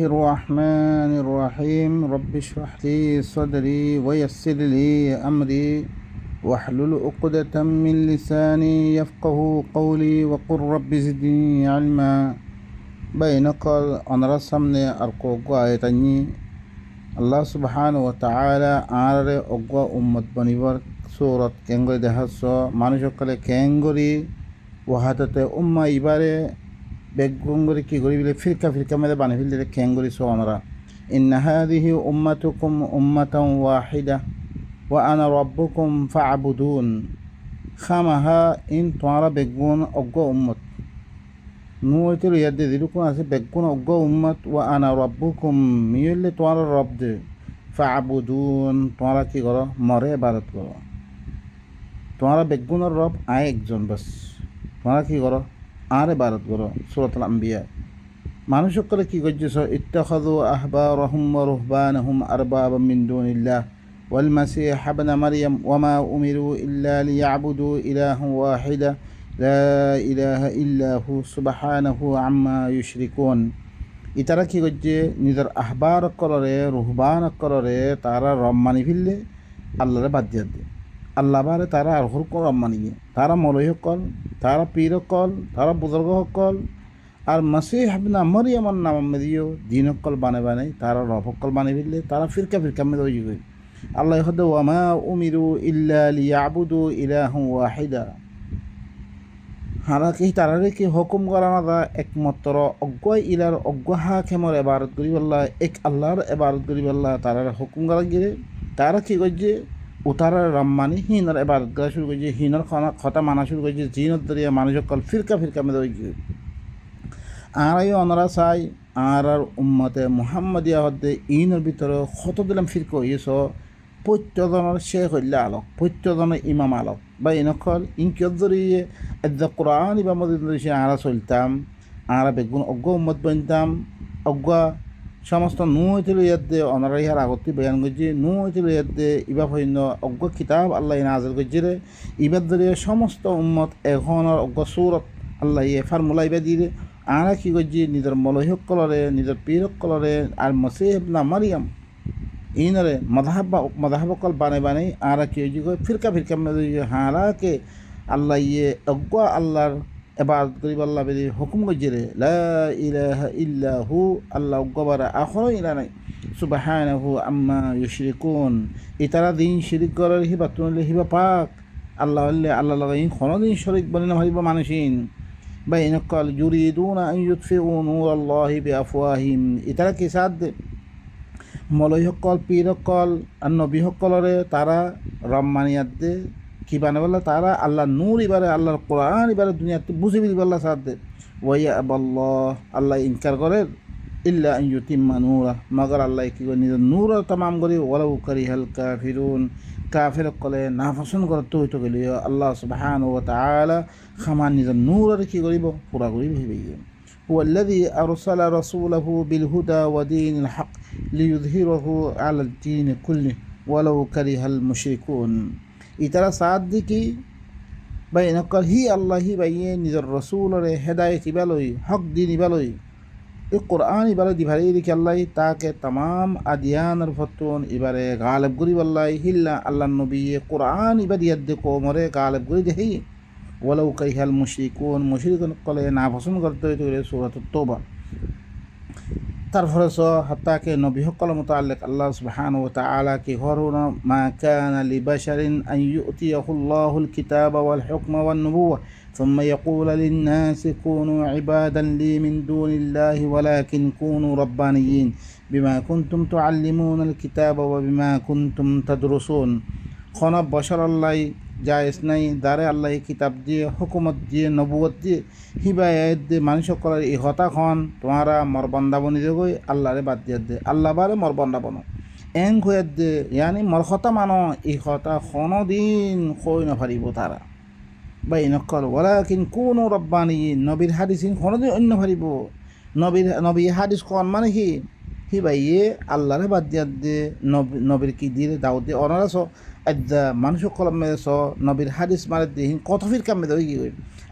الرحمن الرحيم رب اشرح لي صدري ويسر لي أمري واحلل عقدة من لساني يفقه قولي وقل رب زدني علما بينقل أنا رسمني أرقوق آيتني الله سبحانه وتعالى آرر أقوى أمة بنيبر سورة كنغري دهسو মানুষকলে কেঙ্গরি ওহাতে উম্মা ইবারে বেগুঙ্গরি কি করি বলে ফিরকা ফিরকা মেরে বানিয়ে ফেললে কেঙ্গরি সো আমরা ইন্না হাদিহি উম্মাতুকুম উম্মাতান ওয়াহিদা ওয়া আনা রাব্বুকুম ফা'বুদুন খামাহা ইন তোমরা বেগুন অজ্ঞ উম্মত নুইতে ইয়াদে দিরুকুন আছে বেগুন অজ্ঞ উম্মত ওয়া আনা রাব্বুকুম মিয়লে তোমরা রব দে ফা'বুদুন তোমরা কি করো মরে ইবাদত করো তোমরা বেগুনের রব আয় একজন বাস তোমরা কি করো আর ইবাদত করো সূরাতুল আম্বিয়া মানুষ সকলে কি করছে ইত্তাখাযু আহবারহুম ওয়া রুহবানহুম আরবাবাম মিন দুনিল্লাহ ওয়াল মাসীহ ইবনে মারইয়াম ওয়া মা উমিরু ইল্লা লিয়াবুদু ইলাহান ওয়াহিদা লা ইলাহা ইল্লা হু সুবহানাহু আম্মা ইউশরিকুন ইতারা কি করছে নিজের আহবার কররে রুহবান কররে তারা রব মানি ফেললে আল্লাহরে বাদ দিয়ে দেয় আল্লাহ বারে তারা আর হরকল রম্মানিয়ে তারা মলয় সকল তারা পীর সকল তারা বুজুর্গ সকল আর মাসিহ ইবনে মারইয়ামের নাম মেদিও দিন সকল বানাই তারা রব সকল বানাই ফেললে তারা ফিরকা মেদ হয়ে গই আল্লাহ হদ ওয়া মা উমিরু ইল্লা লিয়াবুদু ইলাহান ওয়াহিদা হারা কি তারারে কি হুকুম করা না একমাত্র অজ্ঞ ইলার অজ্ঞ হাকিমের ইবাদত করি আল্লাহ এক আল্লাহর ইবাদত করি আল্লাহ তারার হুকুম করা গিয়ে তারা কি করছে উতারা রম্মানি হিনর ইবাদত করা শুরু করছে হিনর কথা মানা শুরু করছে জিনত দরিয়া মানুষ সকল ফিরকা মেদ হয়ে গিয়ে আর অনরা চাই আর উম্মতে মুহাম্মদিয়া হদ্দে ইনের ভিতরে কত দিলাম ফিরক হইয়েছ প্রত্যজনের শেখ হইলে আলোক প্রত্যজনের ইমাম আলোক বা ইনকল ইনকিয়ত জড়িয়ে এদ্দা কোরআন ইবা মদিন সে আরা চলতাম আরা বেগুন অজ্ঞ উম্মত বনতাম অজ্ঞ সমস্ত নুইতিল ইয়াদে অনারা ইহার আগতে বয়ান করছে নুইতিল ইয়াদে ইবা হইন অজ্ঞ কিতাব আল্লাহ নাজিল করছে রে ইবার জড়িয়ে সমস্ত উম্মত এখনের অজ্ঞ সুরত আল্লাহ ইয়ে ফার্মুলা ইবা দিয়ে আরা কি করছি নিজের মলহিক কলরে নিজের পীরক কলরে আর মাসীহ ইবনে মারইয়াম ইনরে মদাহাব কল বানাই আরা কি হয়েছে ফিরকা হারাকে আল্লাহ ইয়ে অজ্ঞ আল্লাহর ইবাদত করিব আল্লাহ বেদি হুকুম করছে রে লা ইলাহা ইল্লা হু আল্লাহ অজ্ঞবারা আখরও ইলা নাই সুবহানাহু আম্মা ইউশরিকুন ইতারা দিন শিরিক করার হিবা তুনলে হিবা পাক আল্লাহ আল্লাহ লাগাই কোনোদিন শরিক বলে না ভাবিব মানুষিন বা ইনকাল ইউরিদুনা আন ইউতফিউ নূরাল্লাহি বিআফওয়াহিম ইতারা কি সাদ মলয় সকল পীর সকল আর নবী সকলরে তারা রম্মানিয়াত দে কি বানাবল্লা তারা আল্লাহ নূর ইবারে আল্লাহর কোরআন ইবারে দুনিয়াতে বুঝে বিলবাল্লা সাদ দে ওয়া আবাল্লাহ আল্লাহ ইনকার করে ইল্লা আন ইউতিম্মা নূরা মাগার আল্লাহ কি করে নিজের নূর তামাম করে ওয়ালাউ কারিহাল কাফিরুন কাফের কলে না পছন্দ করতে হইতো গেলে আল্লাহ সুবহানাহু ওয়া তাআলা খামান নিজের নূর আর কি করিব পুরা করি ভেবে গিয়ে هو الذي أرسل رسوله بالهدى ودين الحق ليظهره على الدين كله ولو كره المشركون ইতারা সাদ দিকি বাই নকল হি আল্লাহ হি বাইয়ে নিজের রসুলরে হেদায়েত ইবালই হক দিন ইবালই এই কোরআন ইবারে দিভারি দিকে আল্লাহ তাকে तमाम আদিয়ানের ফতুন ইবারে গালেব গরিব আল্লাহ হিল্লা আল্লাহ নবী কোরআন ইবাদিয়াত দে কোমরে গালেব গরি দেহি ওয়ালাউ কারিহাল মুশরিকুন কলে না পছন্দ করতে হইতে সূরাতুত তওবা তারপরে হাত্তাকে নবী সকল মুতাআল্লিক আল্লাহ সুবহানাহু ওয়া তাআলা কি হরুনা মা কানা লিবাশারিন আন ইউতিয়াহুল্লাহুল কিতাবা ওয়াল হুকমা ওয়ান নুবুওয়া ثم يقول للناس كونوا عبادا لي من دون الله ولكن كونوا ربانيين بما كنتم تعلمون الكتاب وبما كنتم تدرسون خنا بشر الله জায়েজ নাই দারে আল্লাহ কিতাব দিয়ে হুকুমত দিয়ে নবুয়ত দিয়ে হিবায়ত দিয়ে মানুষ সকলের এই হতাখন তোমারা মরবন্দা বনি যে গই আল্লাহরে বাদ দিয়ে দে আল্লাহ বারে মরবন্দা বনো এং হয়ে দে ইয়ানি মরহতা মানো এই হতা কোনোদিন কই নপারিব তারা বা ইনকল ওয়ালাকিন কুনু রব্বানিয়িন নবীর হাদিসিন কোনোদিন অন্য পারিব নবী হাদিস কোন মানে হি বাইয়ে আল্লাহরে বাদ দিয়ে দে নবীর কি দিয়ে দাও দিয়ে অনারাস আদ্যা মানুষ কলম মেরে স নবীর হাদিস মারে দিহিন কত ফিরকা মেরে ওই কি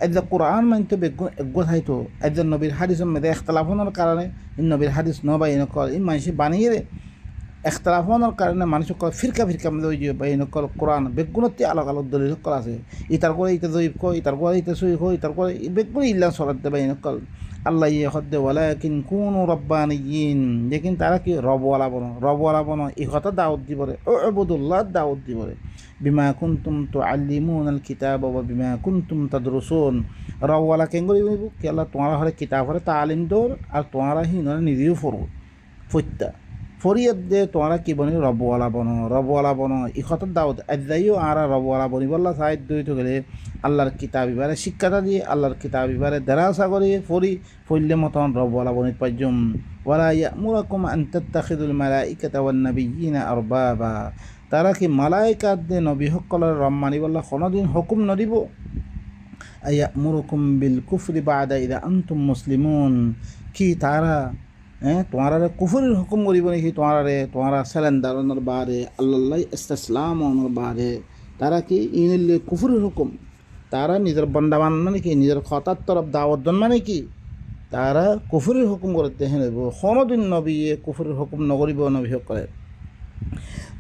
আদ্যা কোরআন মানতে বেগুন একগো থাইতো আদ্যা নবীর হাদিস মেরে এখতলাফনের কারণে নবীর হাদিস নবাই নকল এই মানুষ বানিয়ে রে এখতলাফনের কারণে মানুষ ফিরকা ফিরকা মেরে ওই যে বাই নকল কোরআন বেগুনতে আলাদা আলাদা দলিল সকল আছে ইতার করে ইতা জয়ীব কো ইতার করে ইতা সই কো ইতার করে বেগুন ইল্লা সরাত দে বাই নকল আল্লাহ ইয়ে হদ্দে ওয়ালাকিন কুনু রব্বানিয়িন লেকিন তারা কি রবওয়ালা বনো এই কথা দাওয়াত দিবরে ও আবুদুল্লাহ দাওয়াত দিবরে বিমা কুনতুম তুআল্লিমুনাল কিতাবা ওয়া বিমা কুনতুম তাদরুসুন রবওয়ালা কেন করি কি আল্লাহ তোমার হরে কিতাব হরে তালিম দৌর আর তোমারা হিনরে নিজেও ফরু ফত্যা ফরিয়াদ দে তোমরা কি বনি রবওয়ালা বনো এই কথার দাওয়াত আদাইও আর রবওয়ালা বনি বললা সাইড দইতে গেলে আল্লাহর কিতাব ইবারে শিক্ষাটা দিয়ে আল্লাহর কিতাব ইবারে দেরাসা করে ফরিলে মতন রবওয়ালা বনিত পাইজুম ওয়ালা ইয়ামুরাকুম আন তাত্তাখিদুল মালাইকাতা ওয়ান নাবিয়্যিনা আরবাবা তারা কি মালাইকাত দে নবী সকলের রব মানি বললা কোনোদিন হুকুম নদিব আয়ামুরুকুম বিল কুফরি বাদা ইদা আনতুম মুসলিমুন কি তারা তোমার কুফুরের হুকুম করিব নাকি তোমার স্যালেন্ডারনের বারে আল্লাহ ইস্তেসলামনের বারে তারা কি ইনিলে কুফুরের হুকুম তারা নিজের বন্দাবান মানে কি নিজের খতার তরফ দাওয়াতন মানে কি তারা কুফুরের হুকুম করতে হেন কোনোদিন নবী কুফুরের হুকুম নকরিব নবী সকলে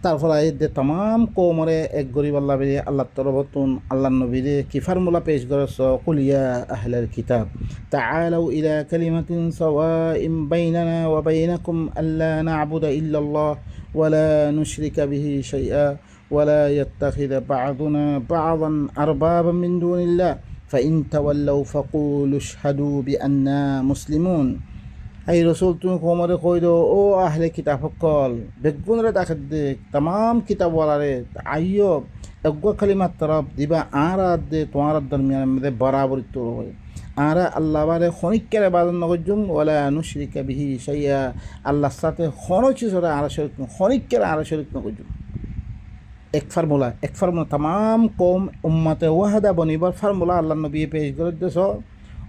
তারপর আইতে তমাম কৌমরে এক গরিব আল্লাহ বেরিয়ে আল্লাহ তরবতুন আল্লাহ নবীরে কি ফার্মুলা পেশ করেছ কুলিয়া আহলাল কিতাব তাআলাউ ইলা কালিমাতিন সাওয়াইন বাইনানা ওয়া বাইনাকুম আল্লা না'বুদা ইল্লাল্লাহ ওয়া লা নুশরিকা বিহি শাইআ ওয়া লা ইয়াত্তাখিযা বা'দুনা বা'দান আরবাবান মিন দুনিল্লাহ ফাইন তাওয়াল্লাউ ফাকুলু আশহাদু বিআন্না মুসলিমুন এই রসুল তুমি কোমরে কই দো ও আহলে কিতাব সকল বেগুনরে দেখাত দে তমাম কিতাবওয়ালারে আইয় এগো কালিমাত তরফ দিবা আর দে তোমার দরমিয়ান মধ্যে বরাবরিত হয় আর আল্লাহ বারে খনিকের ইবাদত নগজুম ওয়ালা নুশরিকা বিহি শাইআ আল্লাহর সাথে কোনো কিছুরে আর শরীক খনিকের আর শরীক নগজুম এক ফার্মুলা তমাম কম উম্মতে ওয়াহাদা বনিবার ফার্মুলা আল্লাহ নবী পেশ করে দেছ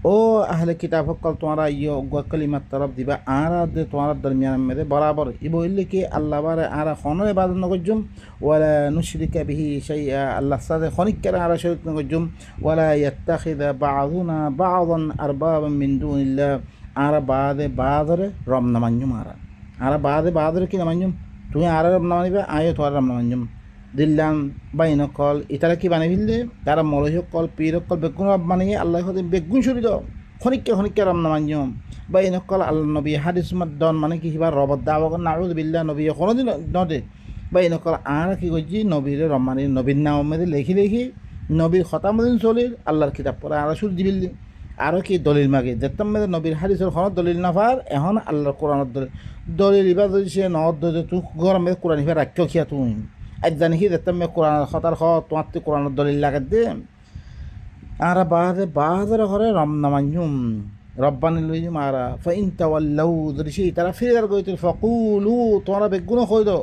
ও আহলে কিতাব সকল তোমরা ইয়ে কালিমাত তরফ দিবা আর দে তোমার দরমিয়ান মেরে বরাবর ইবো ইল্লে কি আল্লাহ বারে আর খনের ইবাদত নগজুম ওয়ালা নুশরিকা বিহি শাইআ আল্লাহ সাথে খনিকের আর শরীক নগজুম ওয়ালা ইয়াত্তাখিযা বা'দুনা বা'দান আরবাবান মিন দুনিল্লাহ আর বাদরে রব নামাঞ্জুম আর বাদরে কি নামাঞ্জুম তুমি আর রব নামানিবে আয়ো তোমার রব নামাঞ্জুম দিল্লাম বাইন কল ইতারা কি বানিয়ে ফেললে তারা মলহ কল পীর কল বেগুন রব বানিয়ে আল্লাহ বেগুন শরীর খনিককে রমনা মাঞ্জম বাইন কল আল্লাহ নবী হাদিস দন মানে কি কিবা রবত দাওয়া নাউজ বিল্লাহ নবী কোনোদিন নদে বাইন কল আর কি করছি নবীর রমানি নবীর নাম মেয়েদের লেখি নবীর খতামদিন চলির আল্লাহর কিতাব পড়া আর সুর দিবিল্লি আরও কি দলিল মাগে যেতাম মেয়েদের নবীর হাদিসের খনত দলিল নাফার এখন আল্লাহর কোরআনের দলিল ইবা যদি সে নহদ তুই গরমে কোরআন ইফা রাখ্য খিয়া তুমি আজ জানি কি দেখতাম কোরআন খতার তোমার তো কোরআনের দলিল লাগাত দে আর বাহাদের ঘরে রমনামাঞ্জুম রব্বানি লইজুম আর ফাইন তাওয়াল্লাউ যদি সেই তারা ফিরে আর কইতে ফাকুলু তোমরা বেগুন কই দো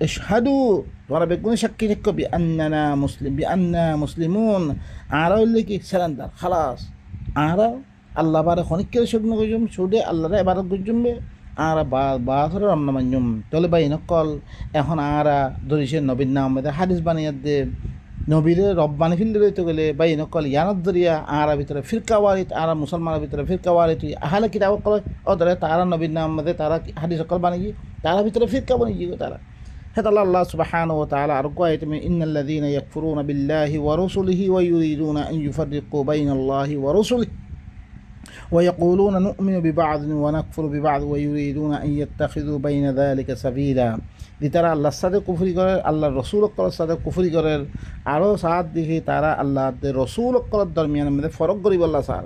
ইশহাদু তোমরা বেগুন সাক্ষী থাকো বিআন্না মুসলিমুন আর হইলে কি সালান্দার খালাস আর আল্লাহ বারে খনিকের শুকন কইজুম সুদে আল্লাহরে ইবাদত কইজুমবে আর বাহাদুর রমনামাঞ্জুম তলে বাই নকল এখন আর ধরিছে নবীর নাম হাদিস বানিয়ে দে নবীরে রব্বানি ফিল্ডে রইতে গেলে বাই নকল ইয়ানত দরিয়া আর ভিতরে ফিরকাওয়ারিত আর মুসলমানের ভিতরে ফিরকাওয়ারিত আহলে কিতাব কল ওদরে তারা নবীর নাম মধ্যে তারা হাদিস সকল বানিয়ে তারা ভিতরে ফিরকা বানিয়ে তারা হেত আল্লাহ সুবহানাহু ওয়া তাআলা আর কয় তুমি ইন্নাল্লাযীনা ইয়াকফুরুনা বিল্লাহি ওয়া রাসূলিহি ওয়া ইউরিদুনা আন ইউফাররিকু বাইনাল্লাহি ওয়া রাসূলিহি ويقولون نؤمن ببعض ونكفر ببعض ويريدون أن يتخذوا بين ذلك سبيلا তারা আল্লাহর সাথে কুফরি করে আল্লাহর রসুলের সাথে কুফরি করে আরও সাথ দেখি তারা আল্লাহ রসুলের দরমিয়ানের মধ্যে ফরক করি আল্লাহ স্যার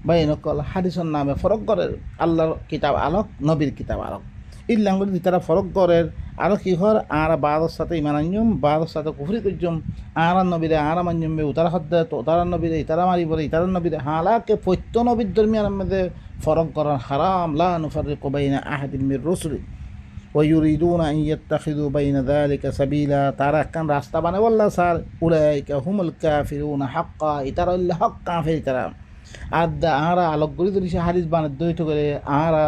বা এনেকল হাদিসের নামে ফরক করে আল্লাহর কিতাব আলোক নবীর কিতাব আলোক ইল্লাঙ্গুলি তারা ফরক করে আরও কি হর আর বাদর সাথে ইমান আঞ্জুম বাদর সাথে কুফরি করজুম আর নবীরে আর মাঞ্জুম উতারা হদ্দে তো তারা নবীরে ইতারা মারি পরে ইতারা নবীরে হালাকে পৈত্য নবীর দরমিয়ানের মধ্যে ফরক করার হারাম লা নুফাররিকু বাইনা আহাদিন মির রুসুলি ওয়া ইউরিদুনা আন ইয়াত্তাখিযু বাইনা যালিকা সাবিলা তারা কান রাস্তা বানায় আল্লাহ স্যার উলাইকা হুমুল কাফিরুনা হাক্কা ইতারা হক কাফির তারা আর আহারা আলোক গড়ি ধরি সে হাদিস বানের দৈত করে আহারা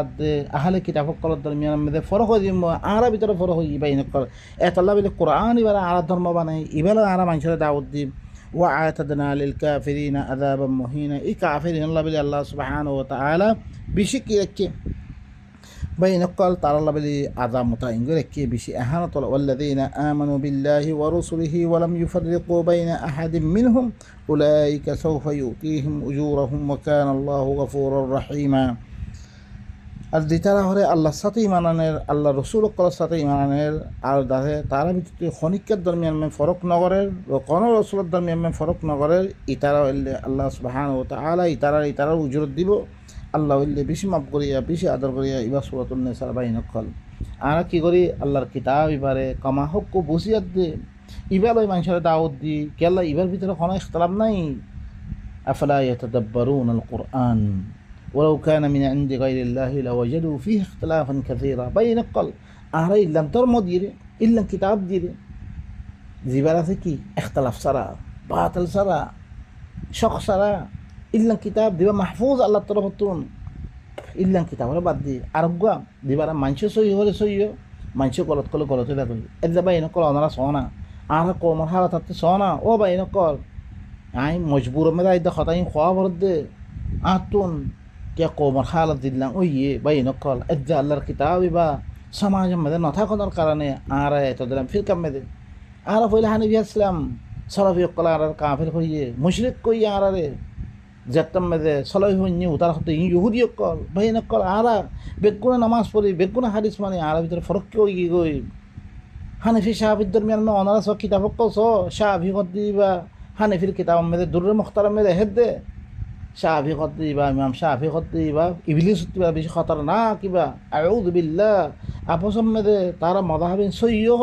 আহলে কিতাব কলর দরমিয়ান মধ্যে ফরক হয়ে দিব আহারা ভিতরে ফরক হয়ে ইবা ইনকল এতলা বলে কোরআন এবার আহারা ধর্ম বানাই এবার আহারা মানুষের দাওয়াত দিব ওয়া আতাদনা লিল কাফিরিনা আযাবাম মুহিনা এই কাফিরিন আল্লাহ বলে আল্লাহ সুবহানাহু ওয়া তাআলা বেশি কি রাখে بينقل تعالى الله بلي أعظم متعين كي بشي أهانة والذين آمنوا بالله ورسله ولم يفرقوا بين أحد منهم أولئك سوف يؤتيهم أجورهم وكان الله غفورا رحيما আর দ্বিতীয় হরে আল্লাহর সাথে ইমানের আল্লাহ রসুল কলার সাথে ইমানের আর দাহে তারা ভিত্তিতে খনিকের দরমিয়ান ফরক নগরের কোন রসুলের দরমিয়ান ফরক নগরের ইতারা আল্লাহ সুবহানাহু ওয়া তাআলা ইতারার উজরত দিব আল্লাহ হইলে বেশি মাপ করিয়া বেশি আদর করিয়া ইবা সুরাতুন নিসার বাইনকল আর কি করি আল্লাহর কিতাব ইবারে কমা হক বসিয়াত দে ইবার ওই মানুষের দাওয়াত দি কেলা ইবার ভিতরে কোনো ইখতিলাফ নাই আফলা ইয়াতাদাব্বারুনা আল কুরআন ولو كان من عند غير الله لوجدوا فيه اختلافا كثيرا بينقل আর ইল্লাম ধর্ম দিয়ে ইল্লাম কিতাব দিয়ে জিবার আছে কি ইখতিলাফ সারা বাতিল সারা শক সারা ইল্লাম কিতাব দিবা মাহফুজ আল্লাহ তরফতুন ইল্লাম কিতাব হলে বাদ দিয়ে আরোগ্যা দিবার মানুষ সই হলে সইও মানুষ গলত করলে গলত হয়ে করি এদের বা এনকল ওনারা সোনা আর কমর হারা থাকতে সোনা ও বা এনকল আই মজবুর মেয়েরা এই খতাই খোয়া ভর দে আতুন কে কমর হালত দিলাম ওই বা এনকল এদের আল্লাহর কিতাব বা সমাজ মেয়েদের নথাকনের কারণে আর এত দিলাম ফিরকাম মেয়েদের আর পয়লা হানিবি আসলাম সরফি কলা আর কাফের হইয়ে মুশরিক কই আর যেতাম মেদে সলাই হইনি তার হতে ইহুদি কল ভাই নকল আরা বেগুনে নামাজ পড়ি বেগুনে হাদিস মানে আর ভিতরে ফরক কই গই হানিফি শাহাবির দরমিয়ান মে অনারা সব কিতাব কস শাহাবি কত দিবা হানিফির কিতাব মেদে দুররে মুখতারাম মেদে হেদে শাহাবি কত দিবা ইমাম শাহাবি কত দিবা ইবলিস দিবা বেশি খতর না কিবা আউযু বিল্লাহ আপসম মেদে তারা মাযহাবিন সইয়হ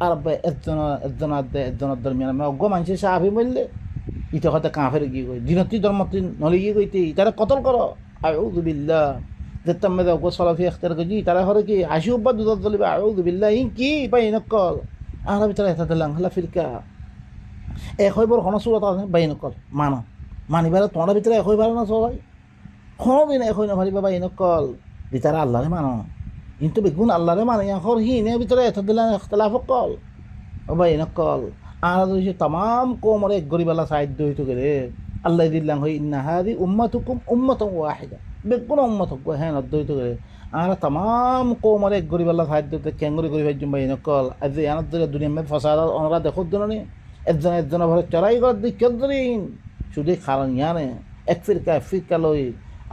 আর একজনের দরমিয়ান মে অজ্ঞ মানুষের শাহাবি বললে ইতে হয়তো কাফের গিয়ে গই দিনতি ধর্মতি নলে গিয়ে গইতে তারা কতল করো আউযু বিল্লাহ যেতাম মেদে অজ্ঞ সলাফি এখতার গজি তারা হরে কি আশি উব্বা দুধ দলিবা আউযু বিল্লাহ ইন কি পাই নকল আর ভিতরে এটা দিলাম হলা ফিরকা এক হইবার কোনো সুরত আছে বাই নকল মানিবার তোমার ভিতরে এক হইবার না সবাই কোনোদিন এক হই না ভারিবা বাই নকল দিতারা আল্লাহরে মানো কিন্তু বেগুন আল্লাহরে মানে এখন হিনের ভিতরে এটা দিলাম ইখতিলাফ কল ও বাই নকল আর তাম কোমরে এক গরিবালা সাহায্য হইতো গেলে আল্লাহ দিল্লাম হই ইন্না হাদি উম্মাতুকুম উম্মাতুন ওয়াহিদা বেগুন উম্মাত হ্যাঁ নদ্দ হইতো গেলে আর তাম কোমরে এক গরিবালা সাহায্য কেঙ্গরি গরিব বাই নকল আজ আনার দুনিয়া মে ফসাদ ওনারা দেখো দিনে একজনের ঘরে চড়াই করার দিক কেদিন শুধু কারণ ইয়ানে এক ফিরকা লই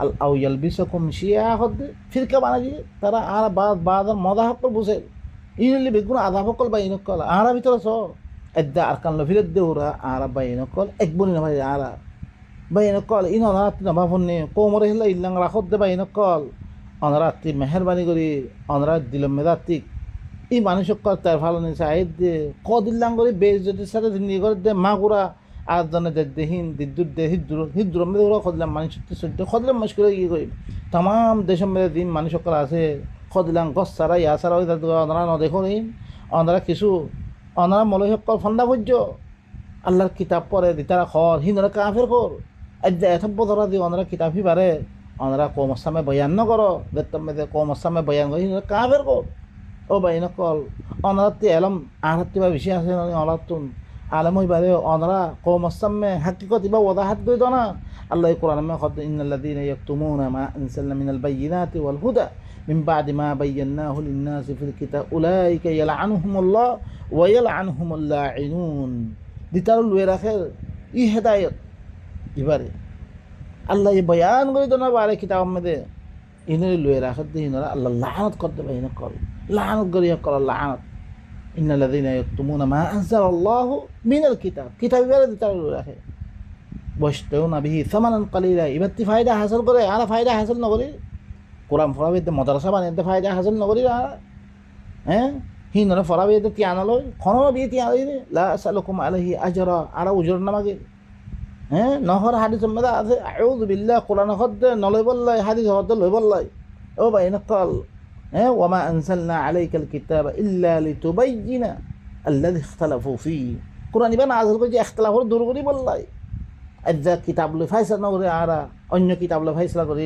আল আউয়াল বিশকুম শিয়া হদ ফিরকা বানা দিয়ে তারা আর বাদার মজা হকল বুঝে ইনলি বেগুন আধা হকল বাই নকল আর ভিতরে স এদ্দা আরকান লফিরত দেউরা আর বাইনকল এক বনি না ভাই আর বাইনকল ইন অনারাত না ভাবনে কোমরে হলা ইল্লাং রাখত দে বাইনকল অনারাতি মেহরবানি করি অনারাত দিলম মেদাতিক এই মানুষকল তার ভালো নেই সাইদ দে কদিল্লাং করে বেজতির সাথে জিন্দি করে দে মাগুরা আর জনে দেহীন দিদ্দুর দে হিদ্দুর মে ওরা কদিলাম মানুষ সত্য কদিলাম মুশকিল কি কই তাম দেশের মধ্যে দিন মানুষকল আছে কদিলাং গছ সারা ইয়া সারা ওই অনারা ন দেখো নি অনারা কিছু অনারা মলয় সকল ফন্দা পর্য আল্লাহর কিতাব পড়ে দিতারা খর হিন্দরা কাফের কর আজ এত বদরা দিয়ে অনারা কিতাবই পারে অনারা কম আসামে বয়ান ন করো দেখতাম কম আসামে বয়ান করে হিন্দরা কাফের কর ও বাইন কল অনারাতে এলম আহাত্তি বা বেশি আছে অনারাতুন আলম হইবারে অনারা কম আসামে হাকিকত বা ওয়াদাহাত গই না আল্লাহ কোরআন মে খদ ইন্নাল্লাযীনা ইয়াকতুমুনা মা আনসালনা মিনাল বাইয়িনাতি ওয়াল হুদা মিন বাদি মা বায়্যানাহু লিন-নাসি ফিল কিতাব উলাইকা ইয়ালআনুহুমুল্লাহ ওয়া ইয়ালআনুহুমুল লাঈনুন দিতার লুয়ে রাখে ই হেদায়েত এবারে আল্লাহ এই বয়ান করে না বারে কিতাব মধ্যে ইনরে লুয়ে রাখে দিনরা আল্লাহ লানত করতে পারে না কল লানত করিয়া কল লানত ইন্নাল্লাযীনা ইয়াকতুমুনা মা আনজালাল্লাহু মিনাল কিতাব কিতাব এবারে দিতার লুয়ে রাখে বসতেউনা বিহি সামানান কালিলা ইবাতি ফায়দা হাসিল করে আর ফায়দা হাসিল না করে কোরআন ফরাবিতে মাদ্রাসা বানাইতে ফায়দা হাসিল না করি আর হ্যাঁ হিনরা ফরাবিতে তিয়ানালয় খনো বিয়ে তিয়ানালয় লা আসালুকুম আলাইহি আজরা আর উজর নামাগে হ্যাঁ নহর হাদিস মেদা আছে আউযু বিল্লাহ কোরআন হদ নলয় বললাই হাদিস হদ লয় বললাই ও বাইনা কাল হ্যাঁ ওয়া আনসালনা আলাইকাল কিতাবা ইল্লা লিতুবাইয়িনা আল্লাযী ইখতালাফু ফী কোরআন ইবা নাযিল করে ইখতিলাফ দূর করি বললাই এজা কিতাব লৈ ফাইসলা নকরে আর অন্য কিতাব লৈ ফাইসলা করি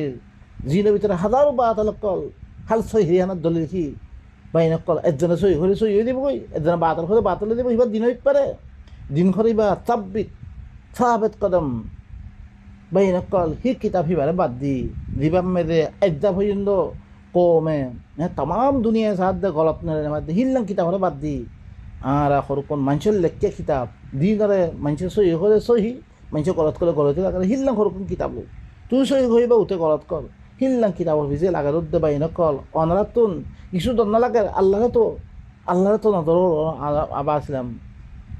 জিনের ভিতরে হাজারো বাতিল কল খাল সহিহানার দলিল কি বাইন কল একজনে সহি হলে সহি হয়ে দিব কই একজনে বাতিল করে বাতিল দিব এবার দিন হইতে পারে দিন করিবা চাব্বিত সাহাবেত কদম বাইন কল হি কিতাব হিবারে বাদ দি দিবাম মেরে এজা পর্যন্ত কমে তমাম দুনিয়ায় সাহায্য গলত নেড়ে বাদ দি হিল্লাম কিতাব হলে বাদ দি আর সরকম মানুষের লেখকে কিতাব দিনরে মানুষের সহি হলে সহি মানুষে গলত করে গলতে লাগালে হিল্লাম সরকম কিতাব লো তুই সহি হইবা উঠে গলত কর হিল্লাম কিতাবর ভিজে লাগা রোদ্দে বাইন কল অনারাতুন কিছু দন্না লাগে আল্লাহরে তো নজর আবার আসলাম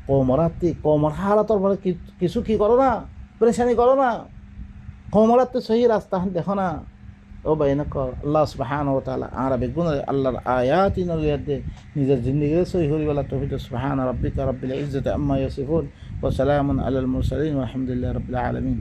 কমরাত্রি কমর হারাতর পরে কিছু কি করো না পরেশানি করো না কমরাত্রি সহি রাস্তা দেখো না ও বাইন কল আল্লাহ সুবহানাহু ওয়া তাআলা আর বেগুন আল্লাহর আয়াত ইনলিয়াতে নিজের জিন্দেগি সহি করিবেলা তৌফিক সুবহান রাব্বিকা রাব্বিল ইজ্জাতি আম্মা ইয়াসিফুন ওয়া সালামুন আলাল মুরসালিন ওয়া আলহামদুলিল্লাহি রাব্বিল আলামিন।